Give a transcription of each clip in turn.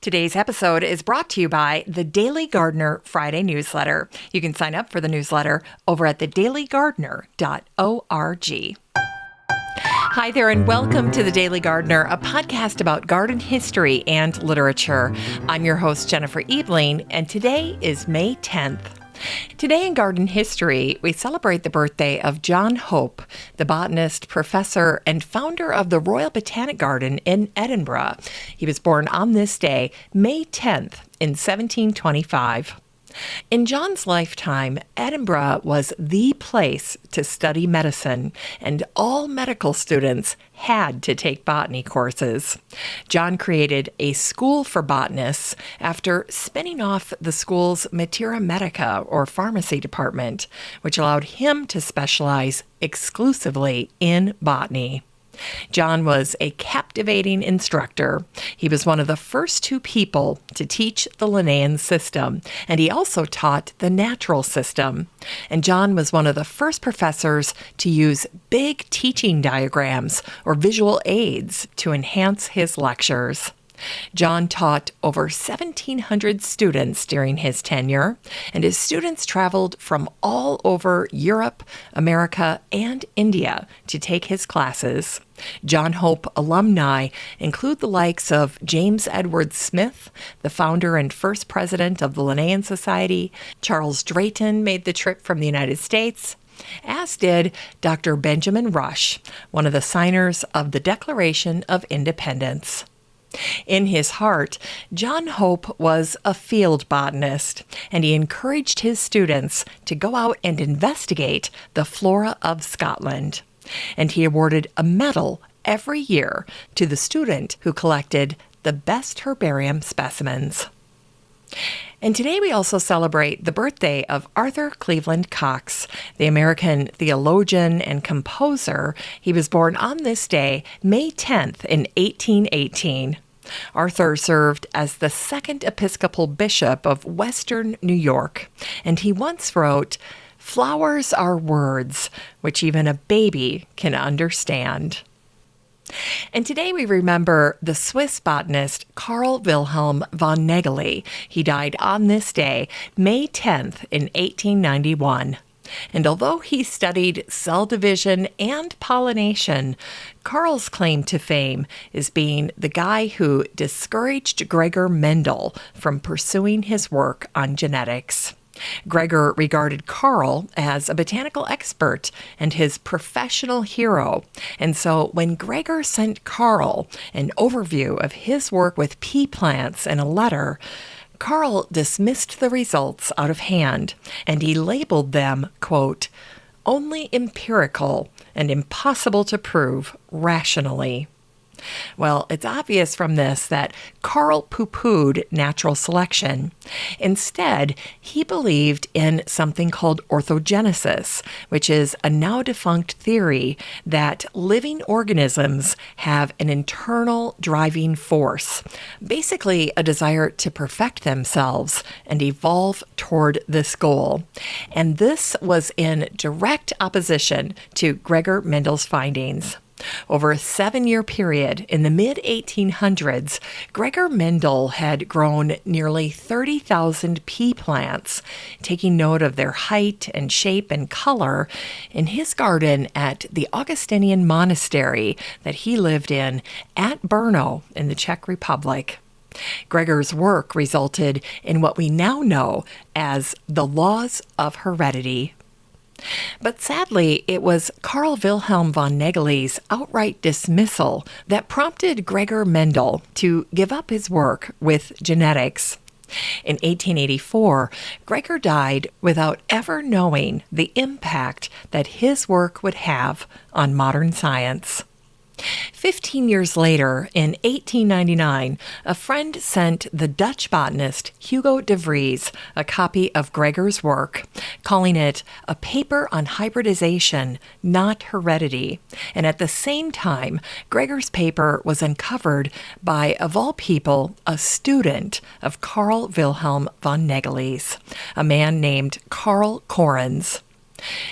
Today's episode is brought to you by the Daily Gardener Friday newsletter. You can sign up for the newsletter over at thedailygardener.org. Hi there, and welcome to The Daily Gardener, a podcast about garden history and literature. I'm your host, Jennifer Ebling, and today is May 10th. Today in garden history, we celebrate the birthday of John Hope, the botanist, professor, and founder of the Royal Botanic Garden in Edinburgh. He was born on this day, May 10th, in 1725. In John's lifetime, Edinburgh was the place to study medicine, and all medical students had to take botany courses. John created a school for botanists after spinning off the school's Materia Medica, or pharmacy department, which allowed him to specialize exclusively in botany. John was a captivating instructor. He was one of the first two people to teach the Linnaean system, and he also taught the natural system. And John was one of the first professors to use big teaching diagrams or visual aids to enhance his lectures. John taught over 1,700 students during his tenure, and his students traveled from all over Europe, America, and India to take his classes. John Hope alumni include the likes of James Edward Smith, the founder and first president of the Linnaean Society. Charles Drayton made the trip from the United States, as did Dr. Benjamin Rush, one of the signers of the Declaration of Independence. In his heart, John Hope was a field botanist, and he encouraged his students to go out and investigate the flora of Scotland. And he awarded a medal every year to the student who collected the best herbarium specimens. And today we also celebrate the birthday of Arthur Cleveland Coxe, the American theologian and composer. He was born on this day, May 10th, in 1818. Arthur served as the second Episcopal bishop of Western New York, and he once wrote, "Flowers are words which even a baby can understand." And today we remember the Swiss botanist Carl Wilhelm von Nägeli. He died on this day, May 10th, in 1891. And although he studied cell division and pollination, Carl's claim to fame is being the guy who discouraged Gregor Mendel from pursuing his work on genetics. Gregor regarded Carl as a botanical expert and his professional hero, and so when Gregor sent Carl an overview of his work with pea plants in a letter, Carl dismissed the results out of hand, and he labeled them, quote, "only empirical and impossible to prove rationally." Well, it's obvious from this that Carl poo-pooed natural selection. Instead, he believed in something called orthogenesis, which is a now-defunct theory that living organisms have an internal driving force, basically a desire to perfect themselves and evolve toward this goal. And this was in direct opposition to Gregor Mendel's findings. Over a 7-year period in the mid-1800s, Gregor Mendel had grown nearly 30,000 pea plants, taking note of their height and shape and color in his garden at the Augustinian monastery that he lived in at Brno in the Czech Republic. Gregor's work resulted in what we now know as the laws of heredity. But sadly, it was Carl Wilhelm von Nägeli's outright dismissal that prompted Gregor Mendel to give up his work with genetics. In 1884, Gregor died without ever knowing the impact that his work would have on modern science. 15 years later, in 1899, a friend sent the Dutch botanist Hugo de Vries a copy of Gregor's work, calling it a paper on hybridization, not heredity. And at the same time, Gregor's paper was uncovered by, of all people, a student of Carl Wilhelm von Nägeli's, a man named Karl Correns.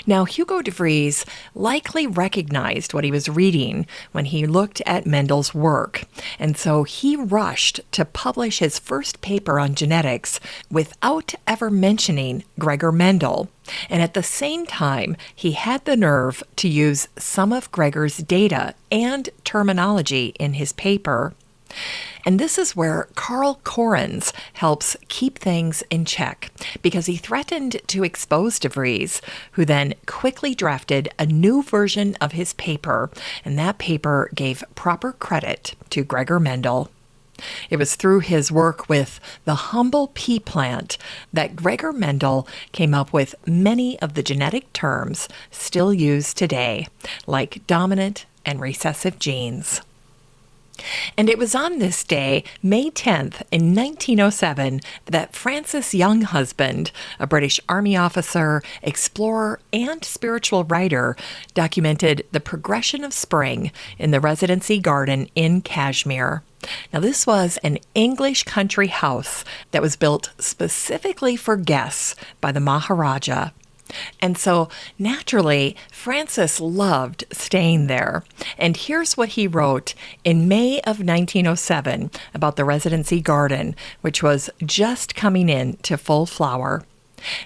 Now, Hugo de Vries likely recognized what he was reading when he looked at Mendel's work, and so he rushed to publish his first paper on genetics without ever mentioning Gregor Mendel. And at the same time, he had the nerve to use some of Gregor's data and terminology in his paper. And this is where Carl Correns helps keep things in check, because he threatened to expose de Vries, who then quickly drafted a new version of his paper, and that paper gave proper credit to Gregor Mendel. It was through his work with the humble pea plant that Gregor Mendel came up with many of the genetic terms still used today, like dominant and recessive genes. And it was on this day, May 10th, in 1907, that Francis Younghusband, a British Army officer, explorer, and spiritual writer, documented the progression of spring in the residency garden in Kashmir. Now, this was an English country house that was built specifically for guests by the Maharaja. And so, naturally, Francis loved staying there. And here's what he wrote in May of 1907 about the residency garden, which was just coming in to full flower.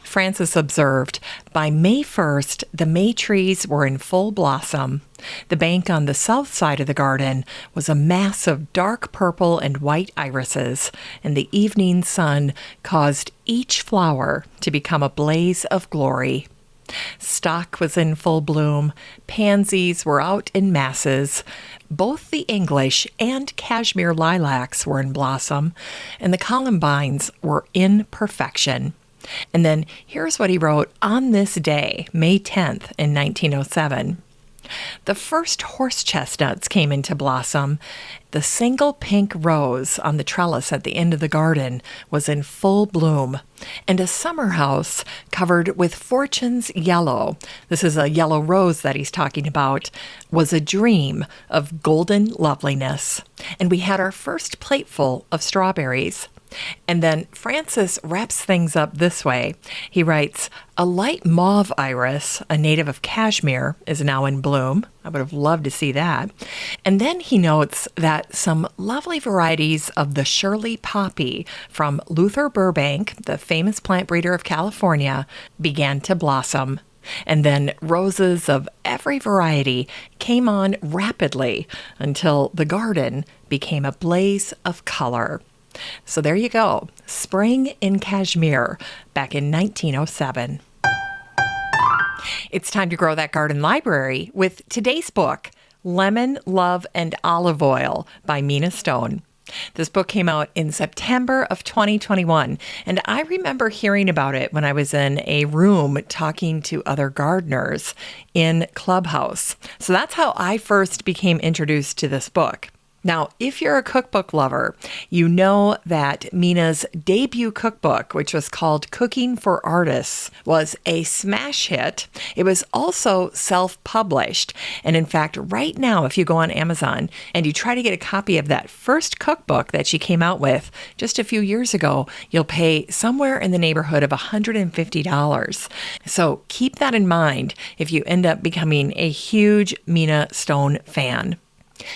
Francis observed, by May 1st, the May trees were in full blossom. The bank on the south side of the garden was a mass of dark purple and white irises, and the evening sun caused each flower to become a blaze of glory. Stock was in full bloom, pansies were out in masses, both the English and Kashmir lilacs were in blossom, and the columbines were in perfection. And then here's what he wrote on this day, May 10th in 1907. The first horse chestnuts came into blossom. The single pink rose on the trellis at the end of the garden was in full bloom, and a summer house covered with fortune's yellow, this is a yellow rose that he's talking about, was a dream of golden loveliness. And we had our first plateful of strawberries. And then Francis wraps things up this way. He writes, a light mauve iris, a native of Kashmir, is now in bloom. I would have loved to see that. And then he notes that some lovely varieties of the Shirley poppy from Luther Burbank, the famous plant breeder of California, began to blossom. And then roses of every variety came on rapidly until the garden became a blaze of color. So there you go, spring in Kashmir back in 1907. It's time to grow that garden library with today's book, Lemon, Love, and Olive Oil by Mina Stone. This book came out in September of 2021, and I remember hearing about it when I was in a room talking to other gardeners in Clubhouse. So that's how I first became introduced to this book. Now, if you're a cookbook lover, you know that Mina's debut cookbook, which was called Cooking for Artists, was a smash hit. It was also self-published. And in fact, right now, if you go on Amazon and you try to get a copy of that first cookbook that she came out with just a few years ago, you'll pay somewhere in the neighborhood of $150. So keep that in mind if you end up becoming a huge Mina Stone fan.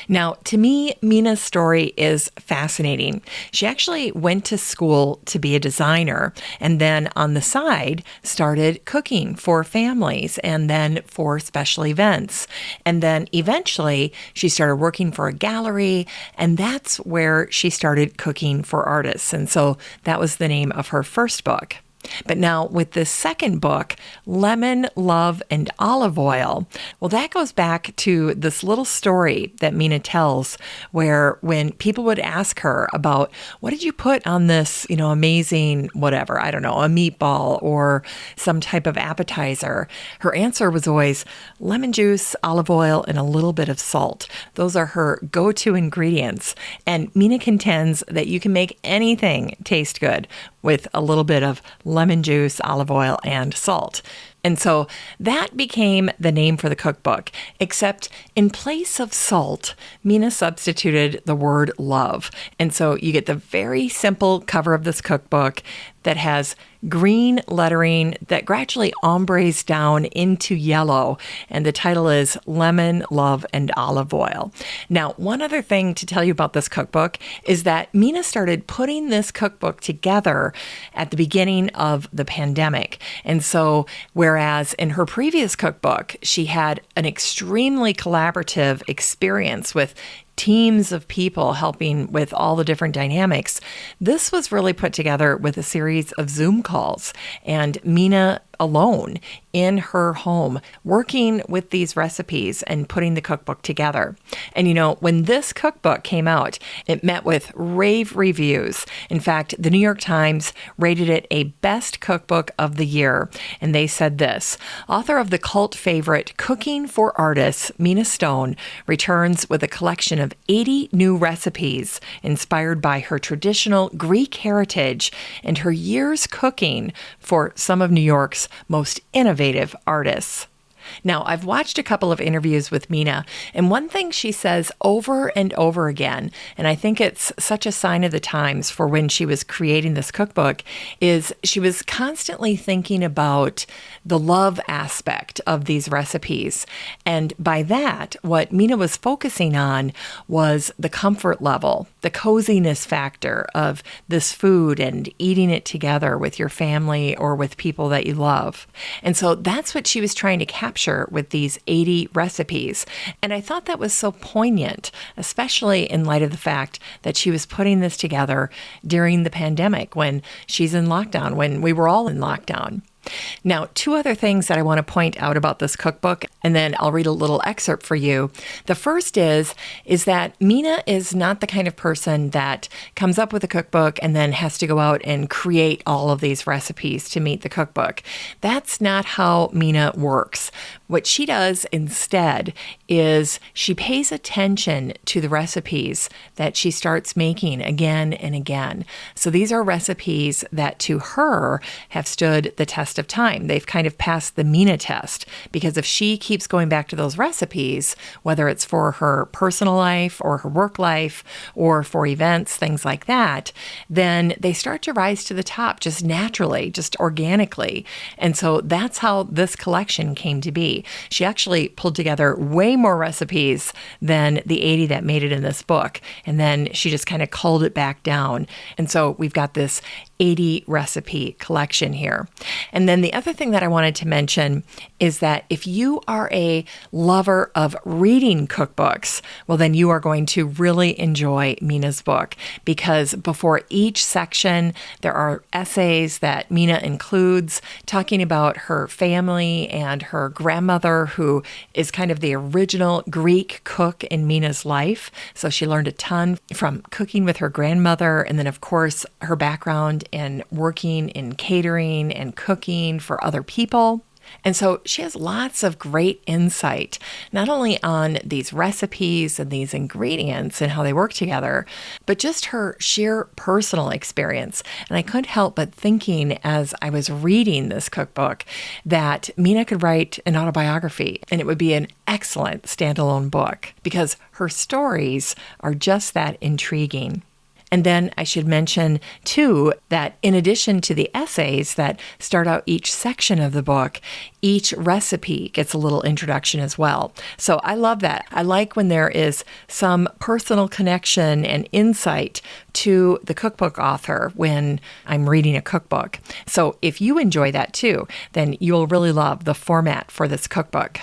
Now, to me, Mina's story is fascinating. She actually went to school to be a designer and then on the side started cooking for families and then for special events. And then eventually she started working for a gallery, and that's where she started cooking for artists. And so that was the name of her first book. But now with this second book, Lemon, Love, and Olive Oil, well, that goes back to this little story that Mina tells where when people would ask her about, what did you put on this, amazing whatever, I don't know, a meatball or some type of appetizer, her answer was always lemon juice, olive oil, and a little bit of salt. Those are her go-to ingredients. And Mina contends that you can make anything taste good with a little bit of lemon juice, olive oil, and salt. And so that became the name for the cookbook, except in place of salt, Mina substituted the word love. And so you get the very simple cover of this cookbook that has green lettering that gradually ombres down into yellow. And the title is Lemon, Love, and Olive Oil. Now, one other thing to tell you about this cookbook is that Mina started putting this cookbook together at the beginning of the pandemic. And so, whereas in her previous cookbook, she had an extremely collaborative experience with teams of people helping with all the different dynamics, this was really put together with a series of Zoom calls, and Mina alone in her home working with these recipes and putting the cookbook together. And when this cookbook came out, it met with rave reviews. In fact, the New York Times rated it a best cookbook of the year. And they said this: author of the cult favorite Cooking for Artists, Mina Stone, returns with a collection of 80 new recipes inspired by her traditional Greek heritage and her years cooking for some of New York's most innovative artists. Now, I've watched a couple of interviews with Mina, and one thing she says over and over again, and I think it's such a sign of the times for when she was creating this cookbook, is she was constantly thinking about the love aspect of these recipes. And by that, what Mina was focusing on was the comfort level, the coziness factor of this food and eating it together with your family or with people that you love. And so that's what she was trying to capture with these 80 recipes. And I thought that was so poignant, especially in light of the fact that she was putting this together during the pandemic when she's in lockdown, when we were all in lockdown. Now, two other things that I want to point out about this cookbook, and then I'll read a little excerpt for you. The first is that Mina is not the kind of person that comes up with a cookbook and then has to go out and create all of these recipes to meet the cookbook. That's not how Mina works. What she does instead is she pays attention to the recipes that she starts making again and again. So these are recipes that to her have stood the test of time. They've kind of passed the Mina test, because if she keeps going back to those recipes, whether it's for her personal life or her work life or for events, things like that, then they start to rise to the top just naturally, just organically. And so that's how this collection came to be. She actually pulled together way more recipes than the 80 that made it in this book. And then she just kind of culled it back down. And so we've got this 80 recipe collection here. And then the other thing that I wanted to mention is that if you are a lover of reading cookbooks, well, then you are going to really enjoy Mina's book, because before each section, there are essays that Mina includes talking about her family and her grandmother, who is kind of the original Greek cook in Mina's life. So she learned a ton from cooking with her grandmother. And then, of course, her background in working in catering and cooking for other people. And so she has lots of great insight, not only on these recipes and these ingredients and how they work together, but just her sheer personal experience. And I couldn't help but thinking as I was reading this cookbook that Mina could write an autobiography, and it would be an excellent standalone book, because her stories are just that intriguing. And then I should mention, too, that in addition to the essays that start out each section of the book, each recipe gets a little introduction as well. So I love that. I like when there is some personal connection and insight to the cookbook author when I'm reading a cookbook. So if you enjoy that, too, then you'll really love the format for this cookbook.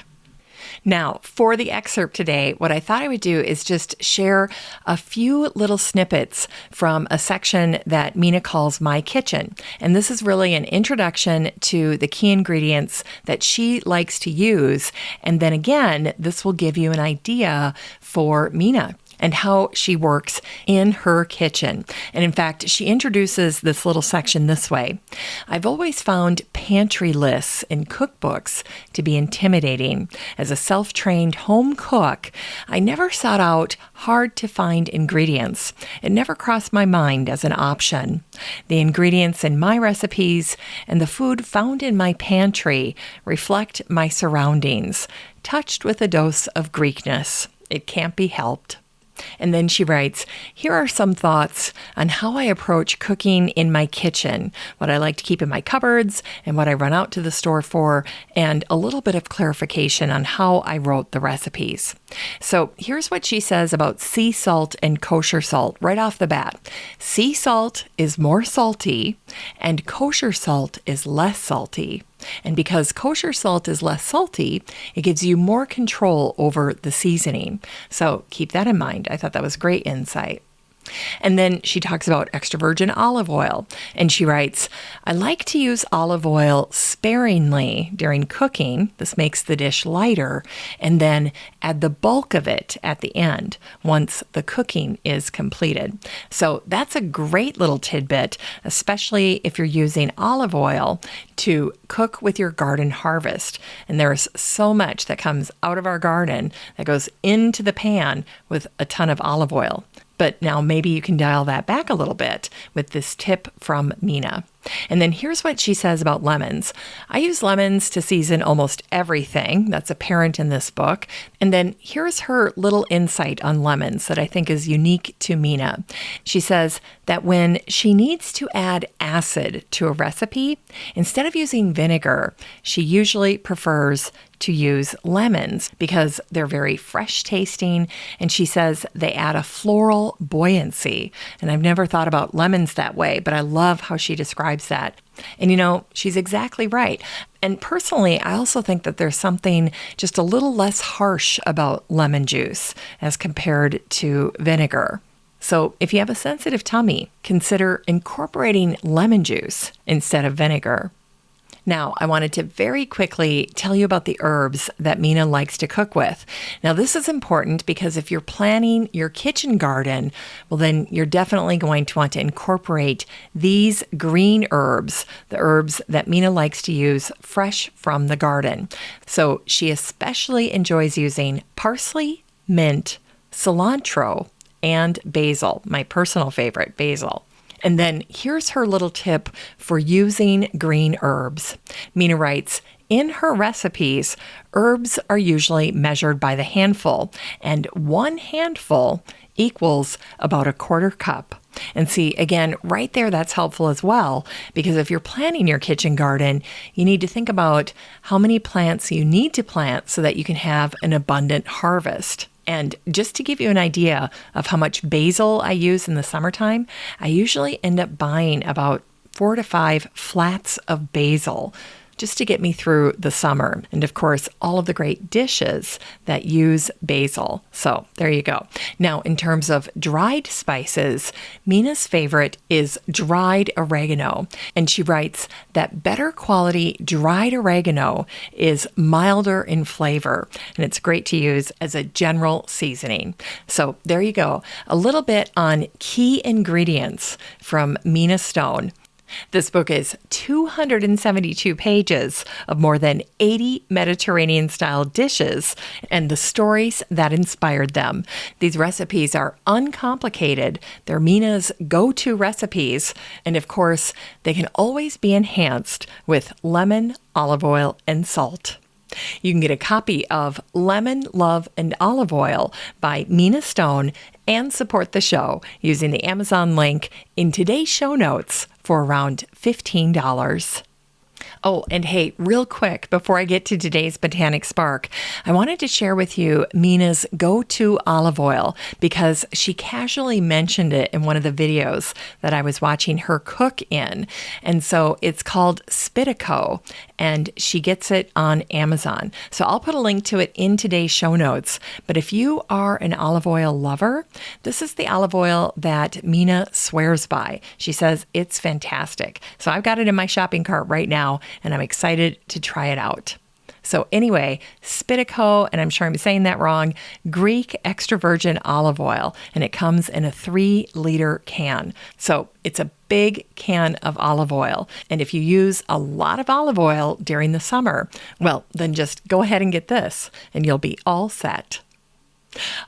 Now, for the excerpt today, what I thought I would do is just share a few little snippets from a section that Mina calls My Kitchen. And this is really an introduction to the key ingredients that she likes to use. And then again, this will give you an idea for Mina and how she works in her kitchen. And in fact, she introduces this little section this way. I've always found pantry lists in cookbooks to be intimidating. As a self-trained home cook, I never sought out hard-to-find ingredients. It never crossed my mind as an option. The ingredients in my recipes and the food found in my pantry reflect my surroundings, touched with a dose of Greekness. It can't be helped. And then she writes, here are some thoughts on how I approach cooking in my kitchen, what I like to keep in my cupboards and what I run out to the store for, and a little bit of clarification on how I wrote the recipes. So here's what she says about sea salt and kosher salt right off the bat. Sea salt is more salty and kosher salt is less salty. And because kosher salt is less salty, it gives you more control over the seasoning. So keep that in mind. I thought that was great insight. And then she talks about extra virgin olive oil. And she writes, I like to use olive oil sparingly during cooking. This makes the dish lighter. And then add the bulk of it at the end once the cooking is completed. So that's a great little tidbit, especially if you're using olive oil to cook with your garden harvest. And there's so much that comes out of our garden that goes into the pan with a ton of olive oil. But now maybe you can dial that back a little bit with this tip from Mina. And then here's what she says about lemons. I use lemons to season almost everything. That's apparent in this book. And then here's her little insight on lemons that I think is unique to Mina. She says that when she needs to add acid to a recipe, instead of using vinegar, she usually prefers to use lemons because they're very fresh tasting. And she says they add a floral buoyancy. And I've never thought about lemons that way, but I love how she describes that. And you know, she's exactly right. And personally, I also think that there's something just a little less harsh about lemon juice as compared to vinegar. So if you have a sensitive tummy, consider incorporating lemon juice instead of vinegar. Now, I wanted to very quickly tell you about the herbs that Mina likes to cook with. Now, this is important because if you're planning your kitchen garden, well, then you're definitely going to want to incorporate these green herbs, the herbs that Mina likes to use fresh from the garden. So she especially enjoys using parsley, mint, cilantro, and basil, my personal favorite, basil. And then here's her little tip for using green herbs. Mina writes, in her recipes, herbs are usually measured by the handful, and 1 handful equals about 1/4 cup. And see, again, right there, that's helpful as well, because if you're planning your kitchen garden, you need to think about how many plants you need to plant so that you can have an abundant harvest. And just to give you an idea of how much basil I use in the summertime, I usually end up buying about 4 to 5 flats of basil just to get me through the summer. And of course, all of the great dishes that use basil. So there you go. Now, in terms of dried spices, Mina's favorite is dried oregano. And she writes that better quality dried oregano is milder in flavor. And it's great to use as a general seasoning. So there you go. A little bit on key ingredients from Mina Stone. This book is 272 pages of more than 80 Mediterranean-style dishes and the stories that inspired them. These recipes are uncomplicated. They're Mina's go-to recipes. And of course, they can always be enhanced with lemon, olive oil, and salt. You can get a copy of Lemon, Love, and Olive Oil by Mina Stone and support the show using the Amazon link in today's show notes for around $15. Oh, and hey, real quick, before I get to today's Botanic Spark, I wanted to share with you Mina's go-to olive oil because she casually mentioned it in one of the videos that I was watching her cook in. And so it's called Spitaco, and she gets it on Amazon. So I'll put a link to it in today's show notes. But if you are an olive oil lover, this is the olive oil that Mina swears by. She says it's fantastic. So I've got it in my shopping cart right now, and I'm excited to try it out. So anyway, Spitico, and I'm sure I'm saying that wrong, Greek extra virgin olive oil, and it comes in a 3-liter can. So it's a big can of olive oil. And if you use a lot of olive oil during the summer, well, then just go ahead and get this, and you'll be all set.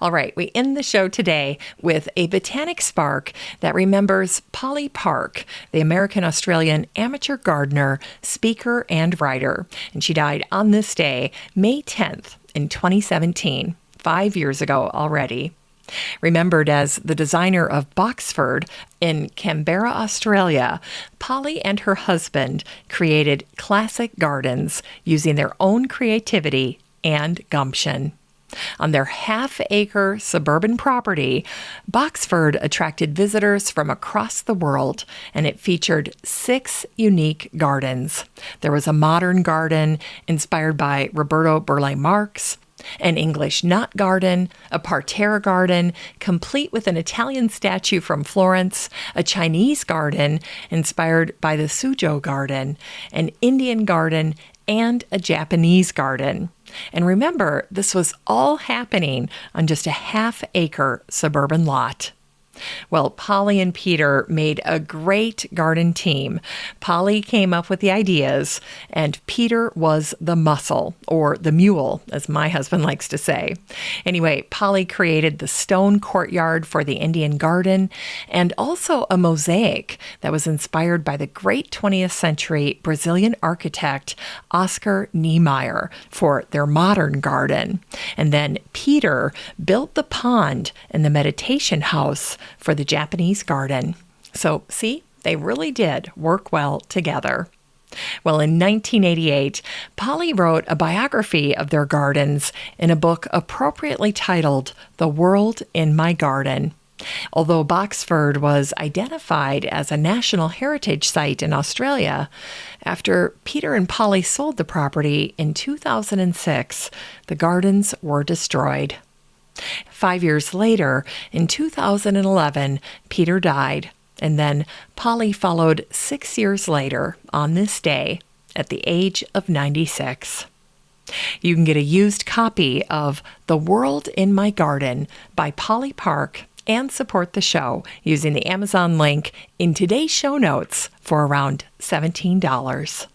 All right, we end the show today with a botanic spark that remembers Polly Park, the American-Australian amateur gardener, speaker, and writer. And she died on this day, May 10th, in 2017, 5 years ago already. Remembered as the designer of Boxford in Canberra, Australia, Polly and her husband created classic gardens using their own creativity and gumption. On their half-acre suburban property, Boxford attracted visitors from across the world, and it featured 6 unique gardens. There was a modern garden inspired by Roberto Burle Marx, an English nut garden, a parterre garden, complete with an Italian statue from Florence, a Chinese garden inspired by the Suzhou garden, an Indian garden, and a Japanese garden. And remember, this was all happening on just a half-acre suburban lot. Well, Polly and Peter made a great garden team. Polly came up with the ideas, and Peter was the muscle, or the mule, as my husband likes to say. Anyway, Polly created the stone courtyard for the Indian garden, and also a mosaic that was inspired by the great 20th century Brazilian architect Oscar Niemeyer for their modern garden. And then Peter built the pond and the meditation house for the Japanese garden. So, see, they really did work well together. Well, in 1988, Polly wrote a biography of their gardens in a book appropriately titled The World in My Garden. Although Boxford was identified as a National Heritage Site in Australia, after Peter and Polly sold the property in 2006, the gardens were destroyed. 5 years later, in 2011, Peter died, and then Polly followed 6 years later on this day at the age of 96. You can get a used copy of The World in My Garden by Polly Park and support the show using the Amazon link in today's show notes for around $17.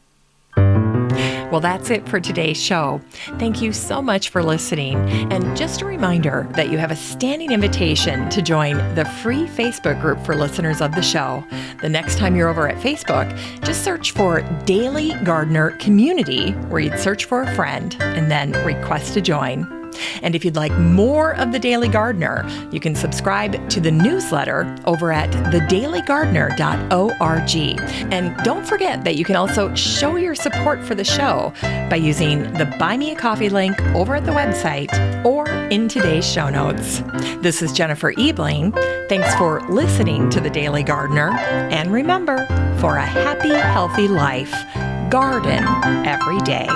Well, that's it for today's show. Thank you so much for listening. And just a reminder that you have a standing invitation to join the free Facebook group for listeners of the show. The next time you're over at Facebook, just search for Daily Gardener Community, where you'd search for a friend and then request to join. And if you'd like more of The Daily Gardener, you can subscribe to the newsletter over at thedailygardener.org. And don't forget that you can also show your support for the show by using the Buy Me a Coffee link over at the website or in today's show notes. This is Jennifer Ebling. Thanks for listening to The Daily Gardener. And remember, for a happy, healthy life, garden every day.